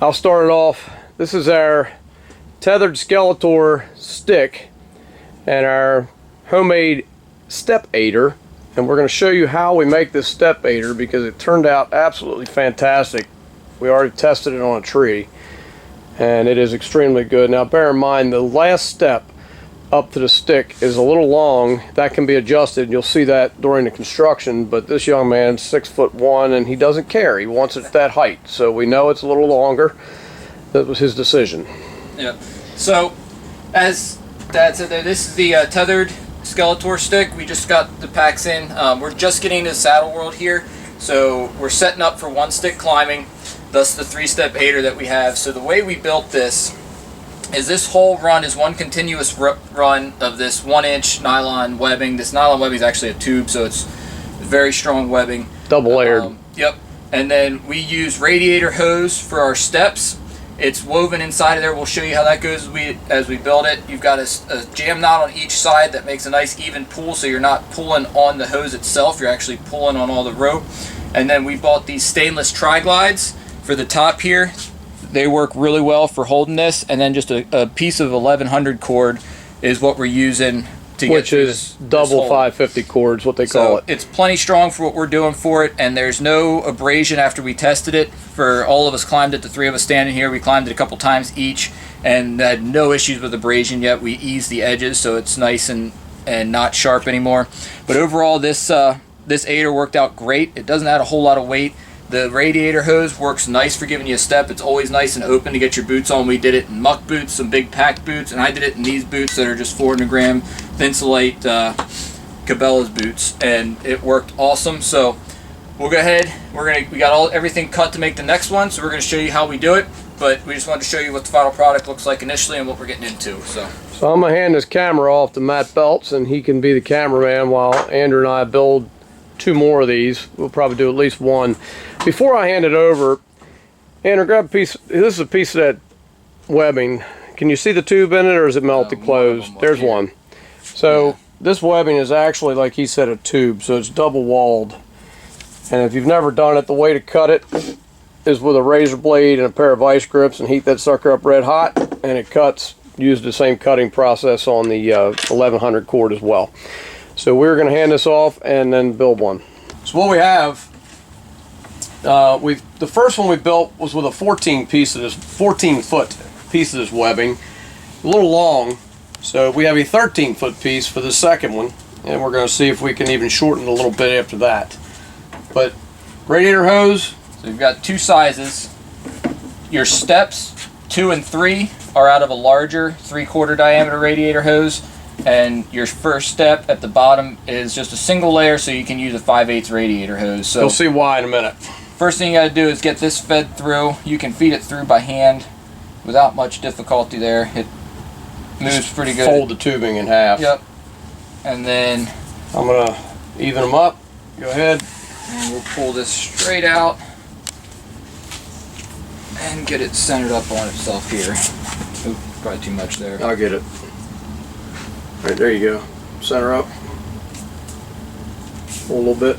I'll start it off. This is our tethered Skeletor stick and our homemade step aider, and we're going to show you how we make this step aider because it turned out absolutely fantastic. We already tested it on a tree and it is extremely good. Now bear in mind the last step up to the stick is a little long. That can be adjusted. You'll see that during the construction, but this young man's 6'1" and he doesn't care. He wants it that height, so we know it's a little longer. That was his decision. Yep. So as Dad said there, this is the tethered Skeletor stick. We just got the packs in. We're just getting into Saddle World here, so we're setting up for one stick climbing, thus the 3-step aider that we have. So the way we built this is this whole run is one continuous run of this 1-inch nylon webbing. This nylon webbing is actually a tube, so it's very strong webbing. Double layered. Yep. And then we use radiator hose for our steps. It's woven inside of there. We'll show you how that goes as we build it. You've got a jam knot on each side that makes a nice even pull, so you're not pulling on the hose itself. You're actually pulling on all the rope. And then we bought these stainless tri-glides for the top here. They work really well for holding this, and then just a piece of 1100 cord is what we're using to get which is double 550 cords, what they call it. It's plenty strong for what we're doing for it, and there's no abrasion after we tested it. For all of us climbed it, the 3 of us standing here, we climbed it a couple times each and had no issues with abrasion yet. We eased the edges so it's nice and not sharp anymore. But overall, this aider worked out great. It doesn't add a whole lot of weight. The radiator hose works nice for giving you a step. It's always nice and open to get your boots on. We did it in muck boots, some big packed boots, and I did it in these boots that are just 400 gram Thinsulate Cabela's boots, and it worked awesome. So we'll go ahead. We got everything cut to make the next one, so we're going to show you how we do it. But we just wanted to show you what the final product looks like initially and what we're getting into. So I'm going to hand this camera off to Matt Belts, and he can be the cameraman while Andrew and I build 2 more of these. We'll probably do at least one. Before I hand it over, Andrew, grab a piece. This is a piece of that webbing. Can you see the tube in it, or is it melted closed? There's one. So yeah. This webbing is actually, like he said, a tube, so it's double walled. And if you've never done it, the way to cut it is with a razor blade and a pair of vice grips and heat that sucker up red hot, and it cuts. Use the same cutting process on the 1100 cord as well. So we're going to hand this off and then build one. So what we have, the first one we built was with a 14 foot piece of this webbing, a little long. So we have a 13-foot piece for the second one, and we're going to see if we can even shorten it a little bit after that. But radiator hose. So you've got 2 sizes. Your steps 2 and 3 are out of a larger 3/4 diameter radiator hose. And your first step at the bottom is just a single layer, so you can use a 5/8 radiator hose. So you'll see why in a minute. First thing you got to do is get this fed through. You can feed it through by hand without much difficulty there. It moves pretty good. Fold the tubing in half. Yep. And then I'm going to even them up. Go ahead. And we'll pull this straight out and get it centered up on itself here. Oop, probably too much there. I'll get it. Right, there you go. Center up. Pull a little bit.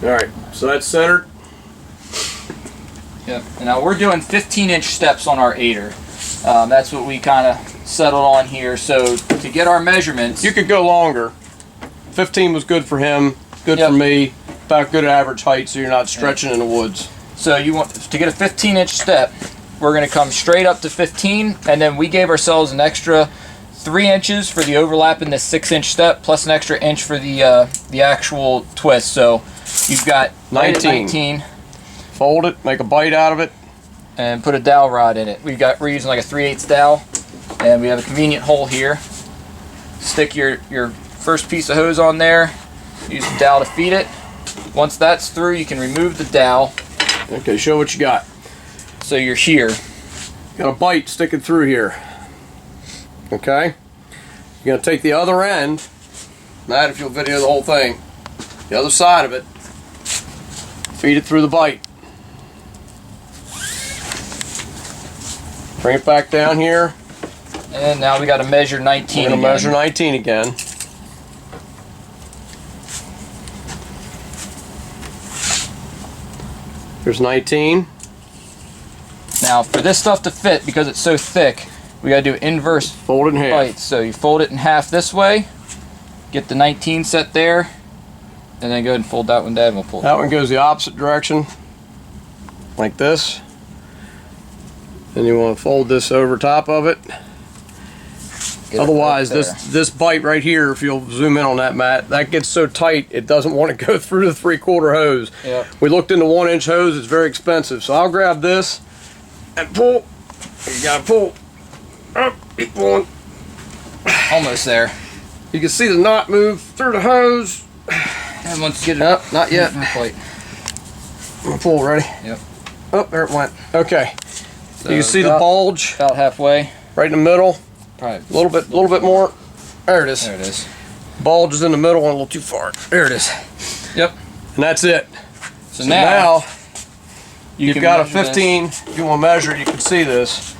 Alright, so that's centered. Yep. And now we're doing 15-inch steps on our aider. That's what we kind of settled on here. So to get our measurements... You could go longer. 15 was good for him, good for me. About good average height, so you're not stretching in the woods. So you want to get a 15-inch step. We're going to come straight up to 15, and then we gave ourselves an extra 3 inches for the overlap in this 6-inch step, plus an extra inch for the actual twist. So you've got 19. Fold it, make a bite out of it, and put a dowel rod in it. We're using like a 3/8 dowel, and we have a convenient hole here. Stick your first piece of hose on there. Use the dowel to feed it. Once that's through, you can remove the dowel. Okay, show what you got. So you're here. Got a bite sticking through here. Okay? You're going to take the other end, Matt, if you'll video the whole thing, the other side of it, feed it through the bite. Bring it back down here. And now we got to measure 19 We're going to measure 19 again. There's 19. Now for this stuff to fit, because it's so thick, we gotta do inverse Fold it in half. bites. So you fold it in half this way, get the 19 set there, and then go ahead and fold that one down and we'll pull it. That one goes the opposite direction, like this. And you want to fold this over top of it. Get it Otherwise, right there. this bite right here, if you'll zoom in on that, Matt, that gets so tight it doesn't want to go through the 3/4 hose. Yep. We looked into 1-inch hose; it's very expensive. So I'll grab this and pull. You gotta pull. Up, keep pulling. Almost there. You can see the knot move through the hose. And once you get it Up, not yet. not quite. I'm gonna pull. Ready? Yep. Oh, there it went. Okay. So You can see the bulge about halfway. right in the middle. Probably. A little bit more. There it is. There it is. Bulge is in the middle and a little too far. There it is. Yep. And that's it. So, So now now you've can got a measure 15. If you want to measure it, you can see this.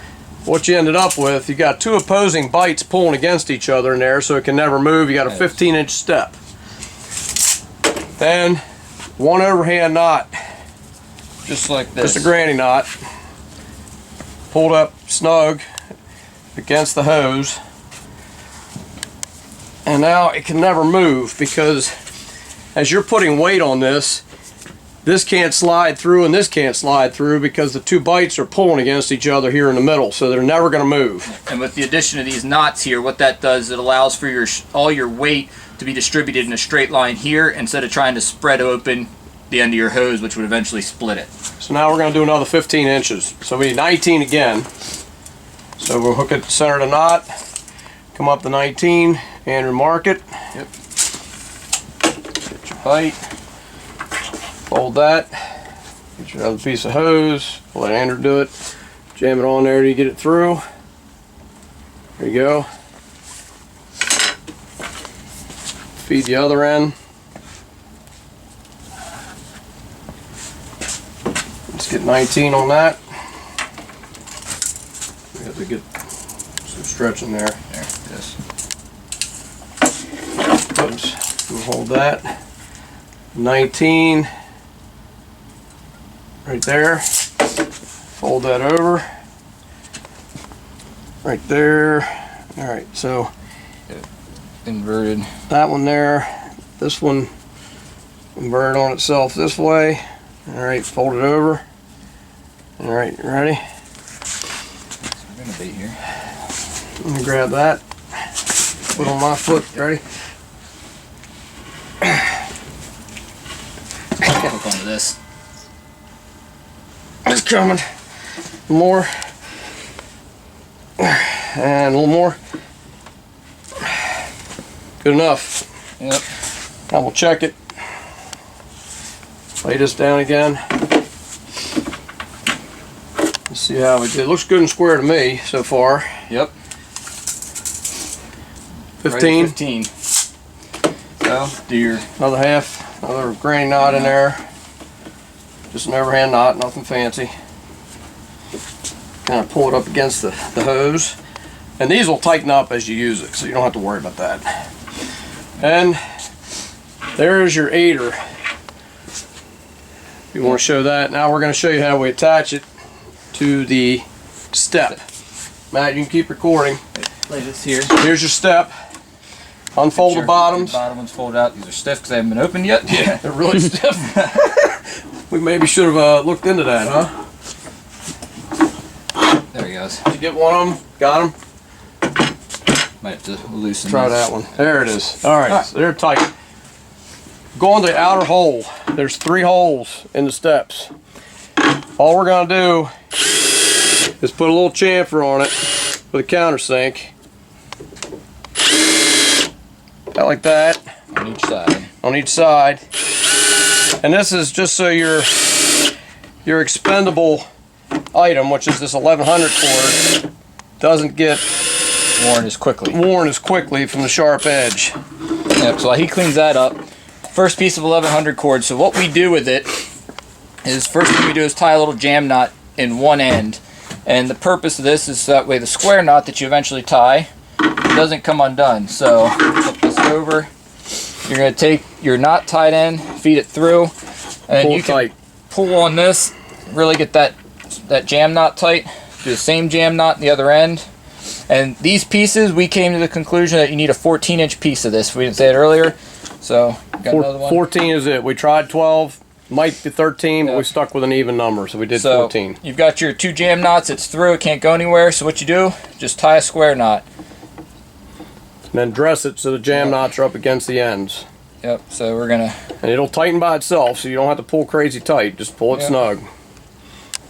What you ended up with, you got two opposing bites pulling against each other in there, so it can never move. You got a 15-inch step. Then one overhand knot, just like this. just a granny knot, pulled up snug against the hose. And now it can never move, because as you're putting weight on this can't slide through and this can't slide through, because the two bites are pulling against each other here in the middle, so they're never going to move. And with the addition of these knots here, what that does, it allows for all your weight to be distributed in a straight line here, instead of trying to spread open the end of your hose, which would eventually split it. So now we're going to do another 15 inches. So we need 19 again. So we'll hook it to the center of the knot, come up to 19, and mark it. Yep. Get your bite. Fold that. Get your other piece of hose. Let Andrew do it. Jam it on there till you get it through. There you go. Feed the other end. Let's get 19 on that. We have to get some stretch in there. There it is. Oops. We'll hold that. 19. Right there. Fold that over. Right there. Alright, so Inverted. that one there, this one invert on itself this way. Alright, fold it over. Alright, you ready? We're gonna bait here. Let me grab that. Put on my foot, ready? Hook onto this. It's coming. More. And a little more. Good enough. Yep. Now we'll check it. Lay this down again. Let's see how we did. It looks good and square to me so far. Yep. 15. Right at 15. So do your Another half. Another granny knot in there. Just an overhand knot, nothing fancy. Kind of pull it up against the hose. And these will tighten up as you use it, so you don't have to worry about that. And there's your aider. If you want to show that, now we're going to show you how we attach it to the step. Matt, you can keep recording. lay this here. Here's your step. Unfold the bottoms. The bottom ones fold out. These are stiff because they haven't been opened yet. Yeah, they're really stiff. We maybe should have looked into that, huh? There he goes. Did you get one of them? Got them? Might have to loosen Try this. that one. There it is. All right, so they're tight. Go on the outer hole. There's 3 holes in the steps. All we're gonna do is put a little chamfer on it with a countersink. About like that. On each side. On each side. And this is just so your expendable item, which is this 1100 cord, doesn't get Worn as quickly. From the sharp edge. Yep, so while he cleans that up, first piece of 1100 cord. So what we do with it is, first thing we do is tie a little jam knot in one end. And the purpose of this is that way the square knot that you eventually tie doesn't come undone. So flip this over. You're going to take your knot tied end, feed it through, and Pull you it can tight. pull on this really get that jam knot tight, do the same jam knot in the other end. And these pieces, we came to the conclusion that you need a 14-inch piece of this. We didn't say it earlier, so got another one. 14 is it. We tried 12, might be 13, but Yep. we stuck with an even number, so we did So 14. you've got your 2 jam knots. It's through. It can't go anywhere. So what you do, just tie a square knot. And then dress it so the jam knots are up against the ends. Yep. So we're gonna. And it'll tighten by itself, so you don't have to pull crazy tight. Just pull it Yep. snug.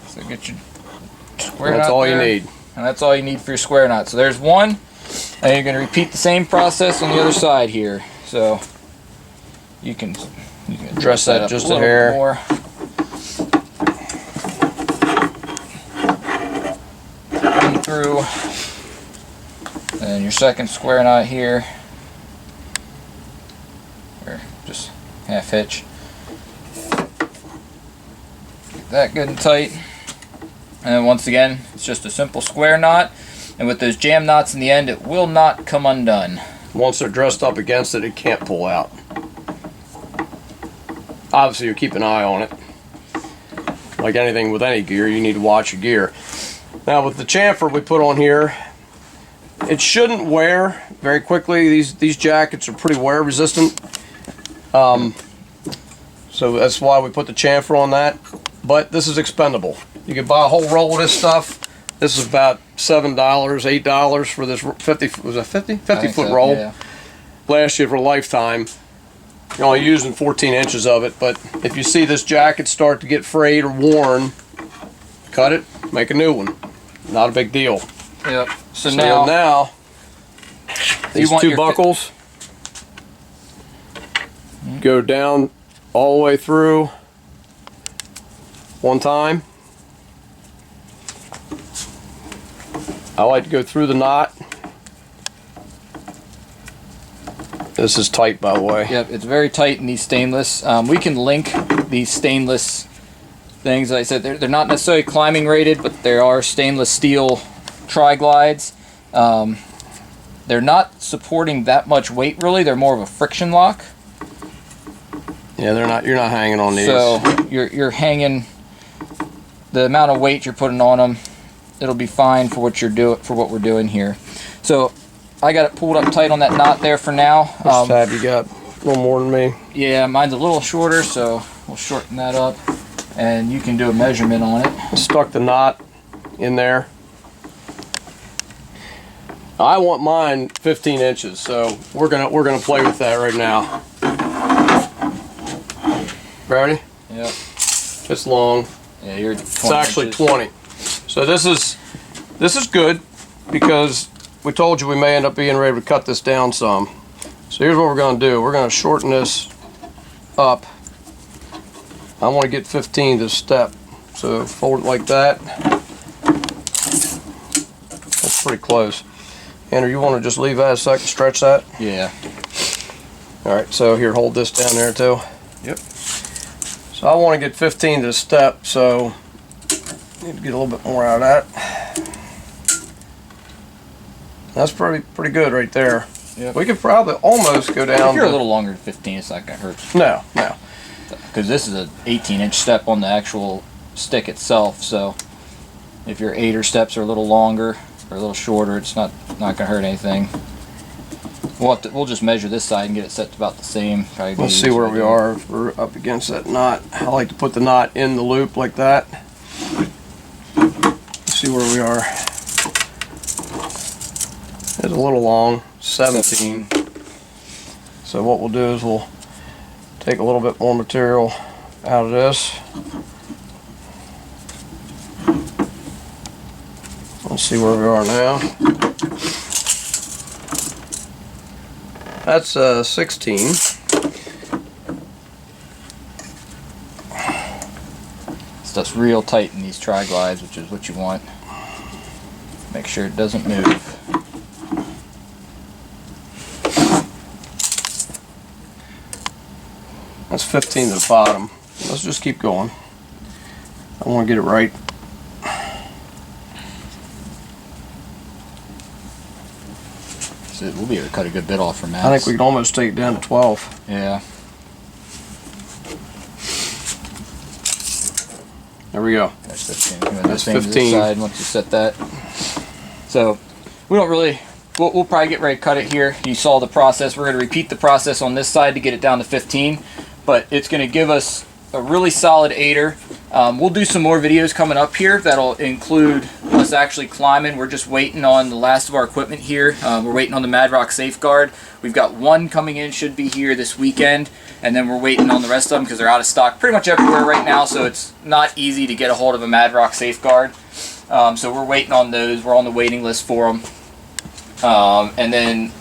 So get your square That's knot all there, you need. and that's all you need for your square knot. So there's one, and you're gonna repeat the same process on the other side here. So you can dress that up just a a little hair. bit more. Run through, and your second square knot here, or just half hitch. Get that good and tight. And then once again, it's just a simple square knot, and with those jam knots in the end, it will not come undone. Once they're dressed up against it, it can't pull out. Obviously, you keep an eye on it. Like anything with any gear, you need to watch your gear. Now, with the chamfer we put on here, it shouldn't wear very quickly. These jackets are pretty wear resistant. So that's why we put the chamfer on that. But this is expendable. You can buy a whole roll of this stuff. This is about $7, $8 for this 50, was that 50? 50 foot so, roll. yeah. Lasts you for a lifetime. You're only using 14 inches of it, but if you see this jacket start to get frayed or worn, cut it, make a new one. Not a big deal. Yep. So now now these want two your buckles go down all the way through one time. I like to go through the knot. This is tight, by the way. Yep, it's very tight in these stainless. We can link these stainless things. Like I said, they're not necessarily climbing rated, but they are stainless steel tri-glides. They're not supporting that much weight, really. They're more of a friction lock. Yeah, they're not. You're not hanging on these. So you're hanging the amount of weight you're putting on them. It'll be fine for what we're doing here. So I got it pulled up tight on that knot there for now. Which tab you got? A little more than me. Yeah, mine's a little shorter, so we'll shorten that up, and you can do a measurement on it. Stuck the knot in there. I want mine 15 inches, so we're gonna play with that right now. Ready? Yep. It's long. Yeah, you're. It's actually 20. So this is good because we told you we may end up being ready to cut this down some. So here's what we're going to do. We're going to shorten this up. I want to get 15 to step. So fold it like that. That's pretty close. Andrew, you want to just leave that a second, stretch that? Yeah. All right, so here, hold this down there too. Yep. So I want to get 15 to step, so need to get a little bit more out of that. That's pretty good right there. Yep. We could probably almost go down. If you're a little longer than 15, it's not going to hurt. No. Because this is an 18-inch step on the actual stick itself, so if your 8er steps are a little longer or a little shorter, it's not going to hurt anything. We'll just measure this side and get it set to about the same. Let's see where we are. If we're up against that knot. I like to put the knot in the loop like that. Let's see where we are. It's a little long, 17. So what we'll do is we'll take a little bit more material out of this. Let's see where we are now. That's 16. Stuff's real tight in these tri-glides, which is what you want. Make sure it doesn't move. That's 15 to the bottom. Let's just keep going. I want to get it right. So we'll be able to cut a good bit off from that. I think we can almost take it down to 12. Yeah. There we go. That's 15. That's That's 15. 15. Side once you set that. So we don't really. We'll probably get ready to cut it here. You saw the process. We're going to repeat the process on this side to get it down to 15, but it's going to give us a really solid aider. We'll do some more videos coming up here that'll include us actually climbing. We're just waiting on the last of our equipment here. We're waiting on the Mad Rock Safeguard. We've got one coming in, should be here this weekend, and then we're waiting on the rest of them because they're out of stock pretty much everywhere right now, so it's not easy to get a hold of a Mad Rock Safeguard. So we're waiting on those. We're on the waiting list for them. And then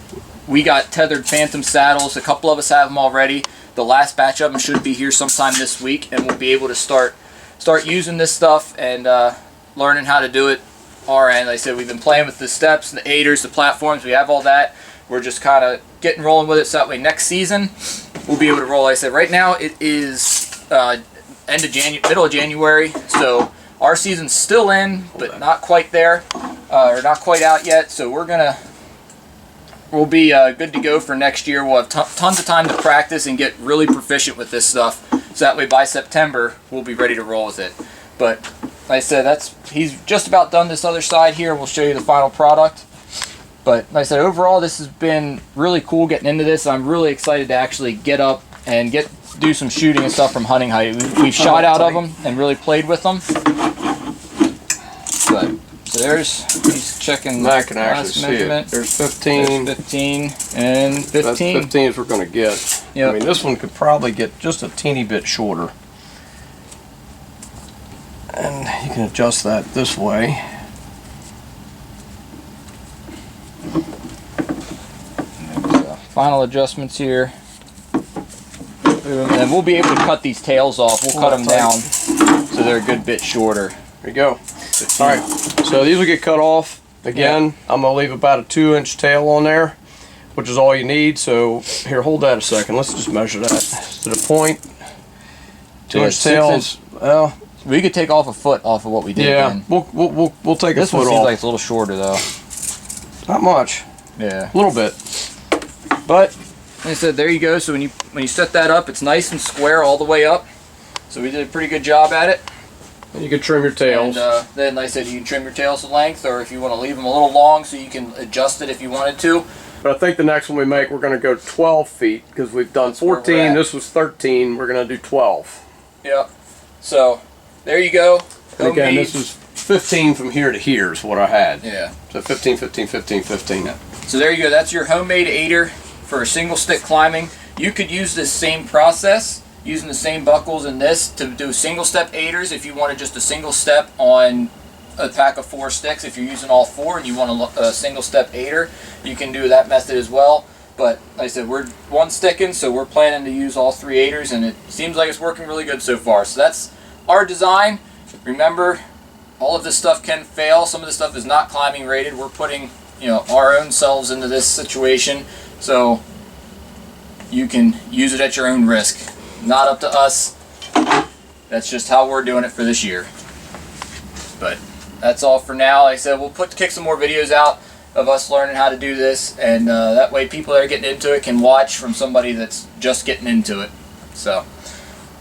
we got tethered Phantom saddles. A couple of us have them already. The last batch of them should be here sometime this week, and we'll be able to start using this stuff and learning how to do it our end. Like I said, we've been playing with the steps, the aiders, the platforms. We have all that. We're just kind of getting rolling with it, so that way next season we'll be able to roll. Like I said, right now it is middle of January, so our season's still in, but not quite there, or not quite out yet. So we'll be good to go for next year. We'll have tons of time to practice and get really proficient with this stuff, so that way by September we'll be ready to roll with it. But like I said, he's just about done this other side here. We'll show you the final product. But like I said, overall this has been really cool getting into this. I'm really excited to actually get up and do some shooting and stuff from hunting height. We've shot out of them and really played with them. But so he's checking. I can actually see it. There's 15. There's 15 and 15. That's 15 is we're going to get. Yep. I mean, this one could probably get just a teeny bit shorter. And you can adjust that this way. Final adjustments here. And we'll be able to cut these tails off. We'll cut them down so they're a good bit shorter. There you go. Alright, so these will get cut off. Again, I'm going to leave about a 2-inch tail on there, which is all you need. So here, hold that a second. Let's just measure that to the point. 2-inch tails. Well, we could take off a foot off of what we did. Yeah, then. we'll take a this foot one off. seems like it's a little shorter though. Not much. Yeah, a little bit. But like I said, there you go. So when you set that up, it's nice and square all the way up. So we did a pretty good job at it. And you can trim your tails. And then, like I said, you can trim your tails to length, or if you want to leave them a little long, so you can adjust it if you wanted to. But I think the next one we make, we're going to go 12 feet because we've done 14. This was 13. We're going to do 12. Yep. So there you go. And again, this is 15 from here to here is what I had. Yeah. So 15, 15, 15, 15. Yeah. So there you go. That's your homemade aider for single stick climbing. You could use this same process using the same buckles in this to do single step aiders if you wanted just a single step on a pack of 4 sticks. If you're using all 4 and you want a single step aider, you can do that method as well. But like I said, we're one sticking, so we're planning to use all 3 aiders, and it seems like it's working really good so far. So that's our design. Remember, all of this stuff can fail. Some of this stuff is not climbing rated. We're putting our own selves into this situation, so you can use it at your own risk. Not up to us. That's just how we're doing it for this year. But that's all for now. Like I said, we'll kick some more videos out of us learning how to do this, and that way people that are getting into it can watch from somebody that's just getting into it. So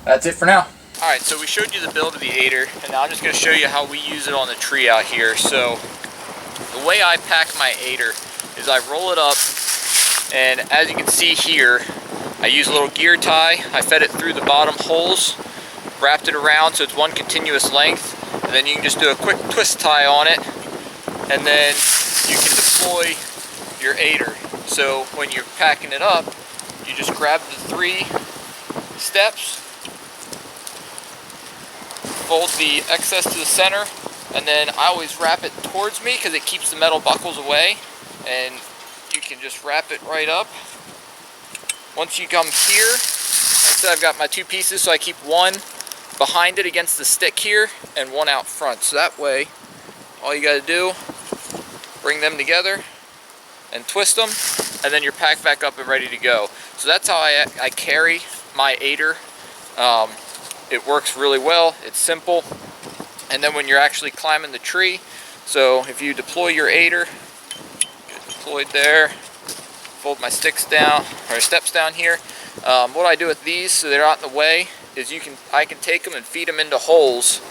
that's it for now. Alright, so we showed you the build of the aider, and now I'm just going to show you how we use it on the tree out here. So the way I pack my aider is I roll it up, and as you can see here, I use a little gear tie. I fed it through the bottom holes, wrapped it around so it's one continuous length, and then you can just do a quick twist tie on it, and then you can deploy your aider. So when you're packing it up, you just grab the 3 steps, fold the excess to the center, and then I always wrap it towards me because it keeps the metal buckles away, and you can just wrap it right up. Once you come here, like I said, I've got my 2 pieces, so I keep one behind it against the stick here and one out front. So that way, all you got to do, bring them together and twist them, and then you're packed back up and ready to go. So that's how I carry my aider. It works really well. It's simple. And then when you're actually climbing the tree, so if you deploy your aider, get deployed there, fold my sticks down, or steps down here. What I do with these so they're out in the way is I can take them and feed them into holes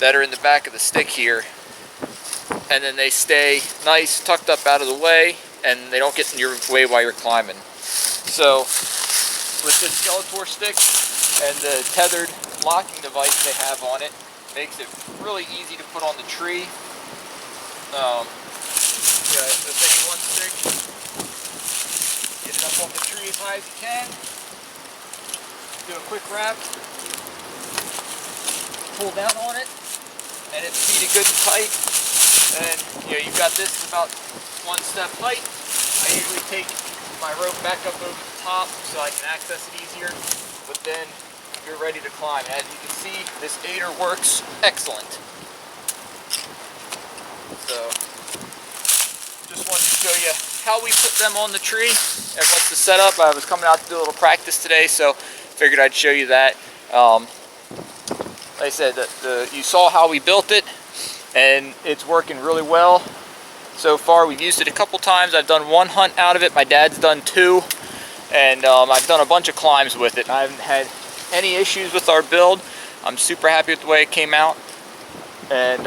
that are in the back of the stick here, and then they stay nice tucked up out of the way, and they don't get in your way while you're climbing. So with this Skeletor stick and the tethered locking device they have on it, makes it really easy to put on the tree. With any one stick, get it up on the tree as high as you can, do a quick wrap, pull down on it, and it's seated good and tight. And you've got this about 1 step height. I usually take my rope back up over the top so I can access it easier, but then you're ready to climb. As you can see, this aider works excellent. So just wanted to show you how we put them on the tree and what's the setup. I was coming out to do a little practice today, so figured I'd show you that. Like I said, you saw how we built it, and it's working really well so far. We've used it a couple times. I've done 1 hunt out of it. My dad's done 2, and I've done a bunch of climbs with it. I haven't had any issues with our build. I'm super happy with the way it came out, and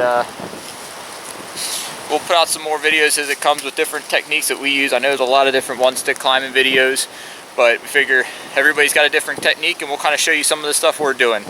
we'll put out some more videos as it comes with different techniques that we use. I know there's a lot of different one-stick climbing videos, but we figure everybody's got a different technique, and we'll kind of show you some of the stuff we're doing.